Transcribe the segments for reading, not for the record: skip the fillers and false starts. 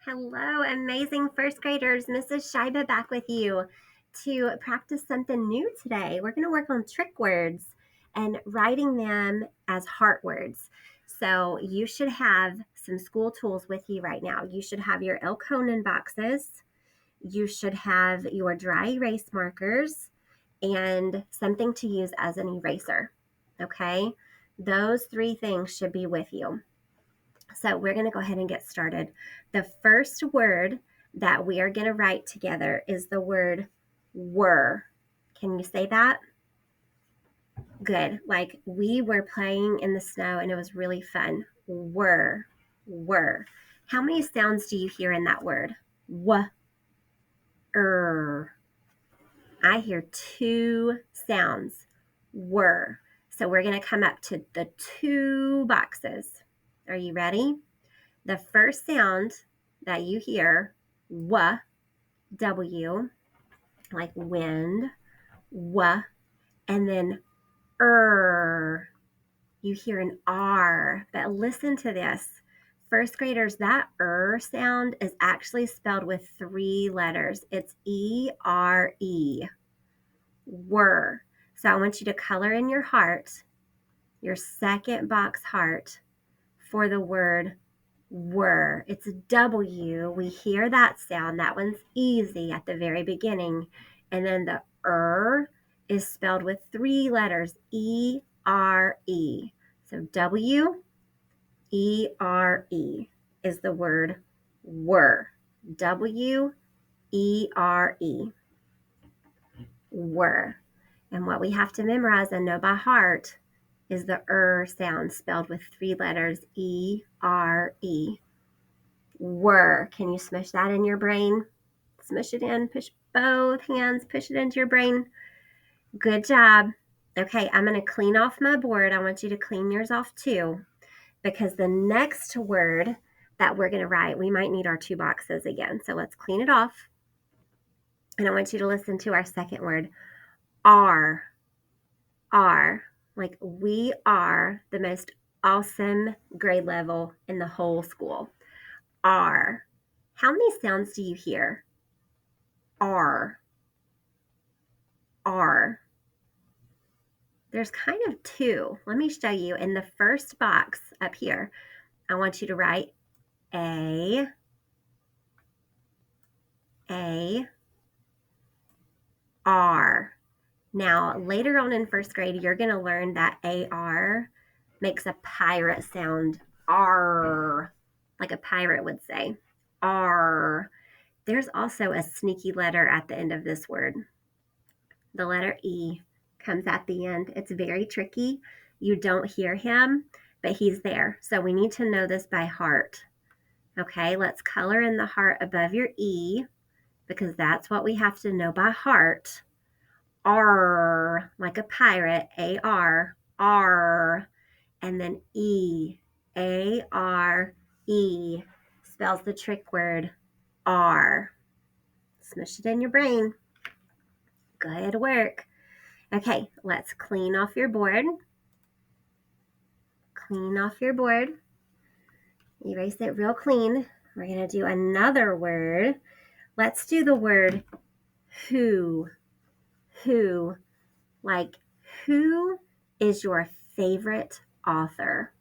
Hello, amazing first graders. Mrs. Scheibe back with you to practice something new today. We're going to work on trick words and writing them as heart words. So you should have some school tools with you right now. You should have your Elkonin boxes. You should have your dry erase markers and something to use as an eraser. Okay? Those three things should be with you. So we're going to go ahead and get started. The first word that we are going to write together is the word were. Can you say that? Good. Like we were playing in the snow and it was really fun. Were. How many sounds do you hear in that word? W, er. I hear two sounds. Were. So we're going to come up to the two boxes. Are you ready? The first sound that you hear, W, like wind, W, and then you hear an R. But listen to this. First graders, that sound is actually spelled with three letters. It's E-R-E, were. So I want you to color in your heart, your second box heart, for the word were. It's a W. We hear that sound. That one's easy at the very beginning. And then the is spelled with three letters, E-R-E. So W-E-R-E is the word were. W-E-R-E. Were. And what we have to memorize and know by heart is the sound spelled with three letters, E-R-E. Were. Can you smush that in your brain? Smush it in, push both hands, push it into your brain. Good job. Okay, I'm going to clean off my board. I want you to clean yours off too, because the next word that we're going to write, we might need our two boxes again. So let's clean it off. And I want you to listen to our second word, are. Like we are the most awesome grade level in the whole school. Are. How many sounds do you hear? Are. There's kind of two. Let me show you. In the first box up here, I want you to write A, R. Now, later on in first grade, you're going to learn that AR makes a pirate sound. R, like a pirate would say. R. There's also a sneaky letter at the end of this word. The letter E comes at the end. It's very tricky. You don't hear him, but he's there. So we need to know this by heart. Okay, let's color in the heart above your E because that's what we have to know by heart. R, like a pirate, A-R, R, and then E, A-R-E, spells the trick word, R. Smush it in your brain. Good work. Okay, let's clean off your board. Erase it real clean. We're going to do another word. Let's do the word who. Like, who is your favorite author?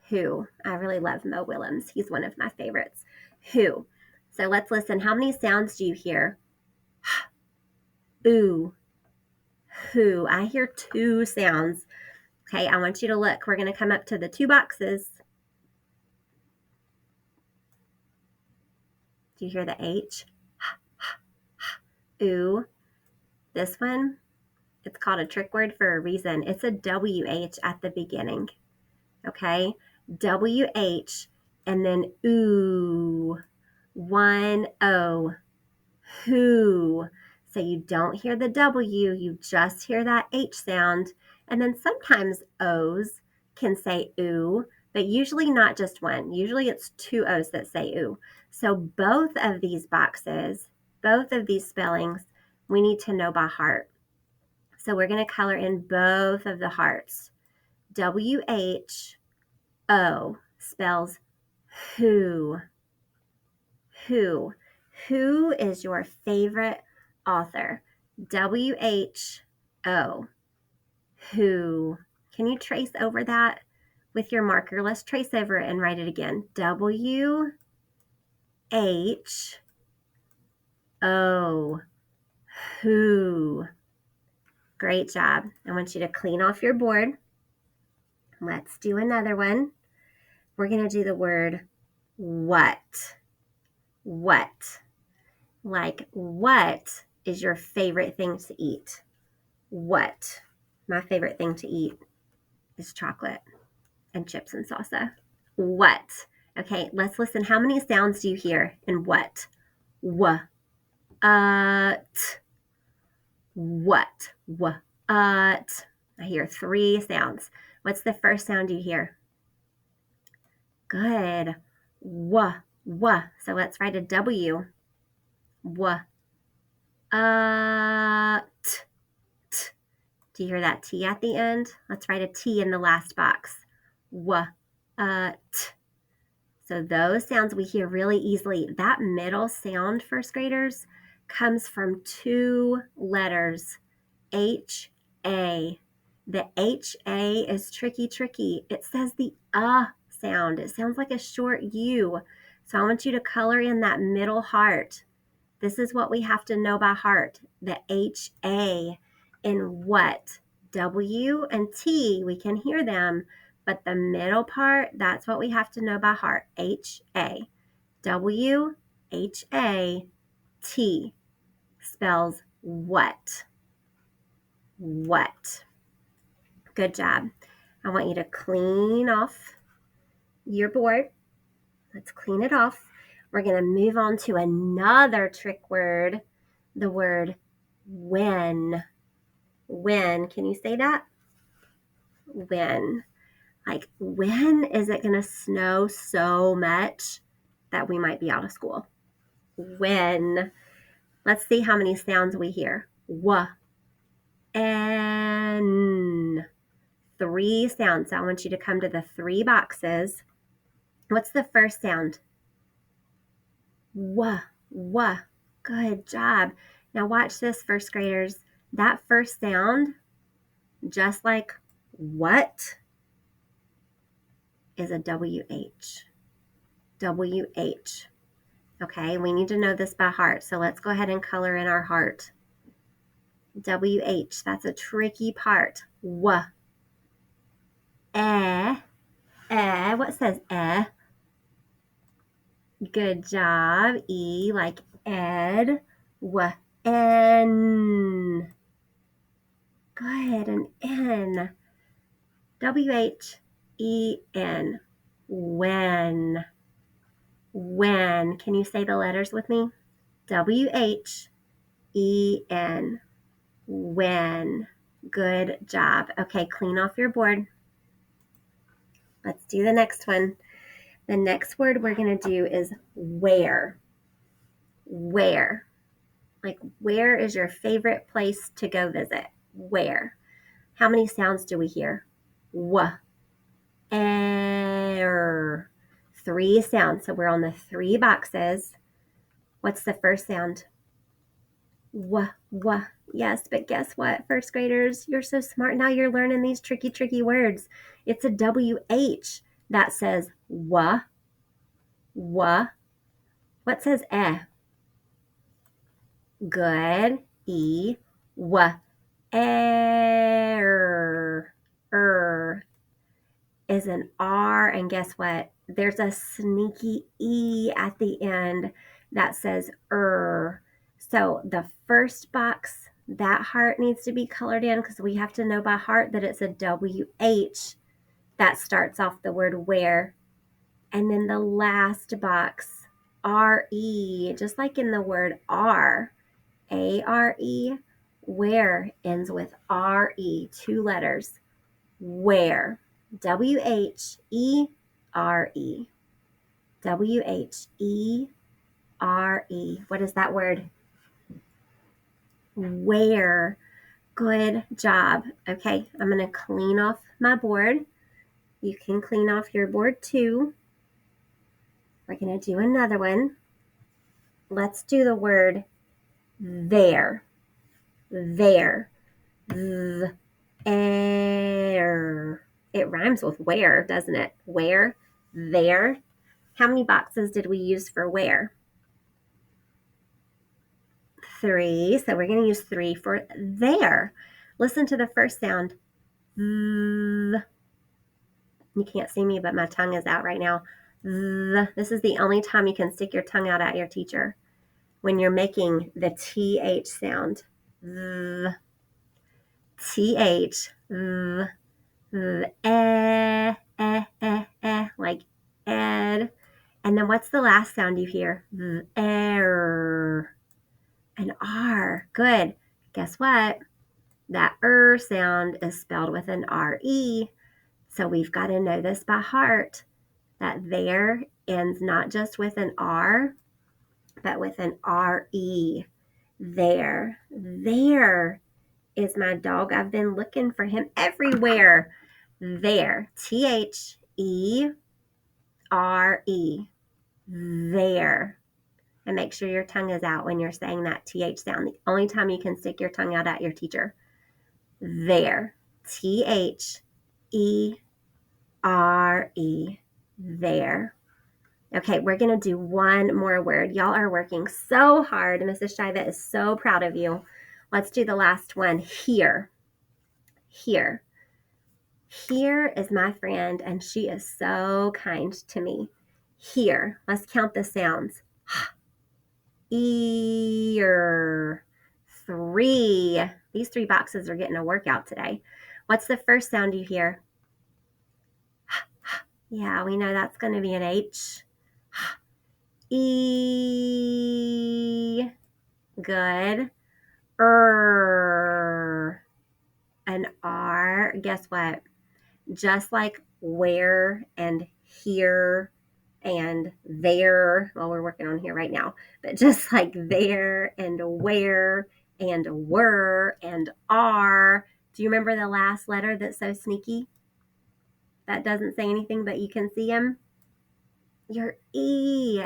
Who? I really love Mo Willems. He's one of my favorites. Who? So let's listen. How many sounds do you hear? Ooh. Who? I hear two sounds. Okay, I want you to look. We're going to come up to the two boxes. Do you hear the H? Ooh. This one, it's called a trick word for a reason. It's a WH at the beginning. Okay? WH and then ooh. 1-O. Who. So you don't hear the W, you just hear that H sound. And then sometimes O's can say ooh, but usually not just one. Usually it's two O's that say ooh. So both of these boxes, both of these spellings, we need to know by heart. So we're going to color in both of the hearts. W-H-O spells who. Who. Who is your favorite author? WHO. Who. Can you trace over that with your marker? Let's trace over it and write it again. WHO. Who. Great job. I want you to clean off your board. Let's do another one. We're going to do the word what. What. Like, what is your favorite thing to eat? What? My favorite thing to eat is chocolate and chips and salsa. What? Okay, let's listen. How many sounds do you hear in what? What? What? What? I hear 3 sounds. What's the first sound you hear? Good. Wah. So let's write a W. Wah. T. Do you hear that T at the end? Let's write a T in the last box. Wah. T. So those sounds we hear really easily. That middle sound, first graders, comes from 2 letters, H-A. The H-A is tricky. It says the sound. It sounds like a short U. So I want you to color in that middle heart. This is what we have to know by heart. The H-A in what? W and T, we can hear them. But the middle part, that's what we have to know by heart. H-A. W-H-A-T spells what. What. Good job. I want you to clean off your board. Let's clean it off. We're going to move on to another trick word, the word when. When. Can you say that? When. Like, when is it going to snow so much that we might be out of school? When. Let's see how many sounds we hear. W. N. 3 sounds. So I want you to come to the 3 boxes. What's the first sound? W. Good job. Now watch this, first graders. That first sound, just like what, is a WH. WH. Okay, we need to know this by heart. So let's go ahead and color in our heart. WH, that's a tricky part. W. What says Good job. E like Ed. W. N. Good, an N. W-H-E-N. When. When. Can you say the letters with me? W-H-E-N. When. Good job. Okay, clean off your board. Let's do the next one. The next word we're going to do is where. Where. Like, where is your favorite place to go visit? Where. How many sounds do we hear? W. Er. 3 sounds. So we're on the 3 boxes. What's the first sound? W. Yes, but guess what, first graders? You're so smart. Now you're learning these tricky words. It's a WH that says W. What says Good. E. W. Is an R, and guess what? There's a sneaky E at the end that says So the first box, that heart needs to be colored in because we have to know by heart that it's a WH that starts off the word where. And then the last box, RE, just like in the word are, ARE, where ends with RE, 2 letters. Where. W-H-E-R-E. W-H-E-R-E. What is that word? Where. Good job. Okay, I'm going to clean off my board. You can clean off your board too. We're going to do another one. Let's do the word there. There. Air. It rhymes with where, doesn't it? Where, there. How many boxes did we use for where? 3. So we're going to use 3 for there. Listen to the first sound. You can't see me, but my tongue is out right now. This is the only time you can stick your tongue out at your teacher, when you're making the TH sound. TH. Like ed. And then what's the last sound you hear? Air. An R. Good. Guess what? That sound is spelled with an RE. So we've got to know this by heart, that there ends not just with an R, but with an RE. There. There is my dog. I've been looking for him everywhere. There. THERE. There. And make sure your tongue is out when you're saying that TH sound. The only time you can stick your tongue out at your teacher. There. THERE. There. Okay, we're going to do one more word. Y'all are working so hard. Mrs. Shiva is so proud of you. Let's do the last one. Here. Here. Here is my friend, and she is so kind to me. Here. Let's count the sounds. Ear. 3. These 3 boxes are getting a workout today. What's the first sound you hear? Yeah, we know that's going to be an H. E. Good. An R. Guess what? Just like where and here and there, well, we're working on here right now, but just like there and where and were and are. Do you remember the last letter that's so sneaky? That doesn't say anything, but you can see him? Your E.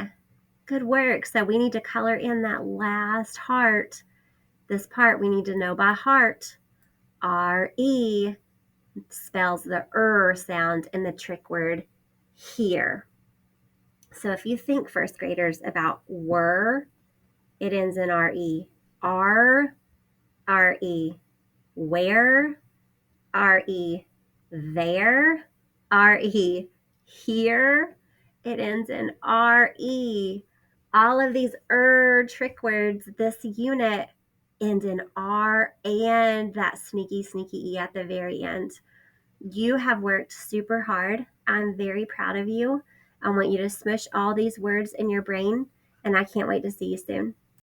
Good work. So we need to color in that last heart. This part we need to know by heart. RE spells the sound in the trick word here. So if you think, first graders, about were, it ends in RE. Are, RE. Where, RE. There, RE. Here, it ends in RE. All of these trick words, this unit, end in R and that sneaky E at the very end. You have worked super hard. I'm very proud of you. I want you to smush all these words in your brain, and I can't wait to see you soon.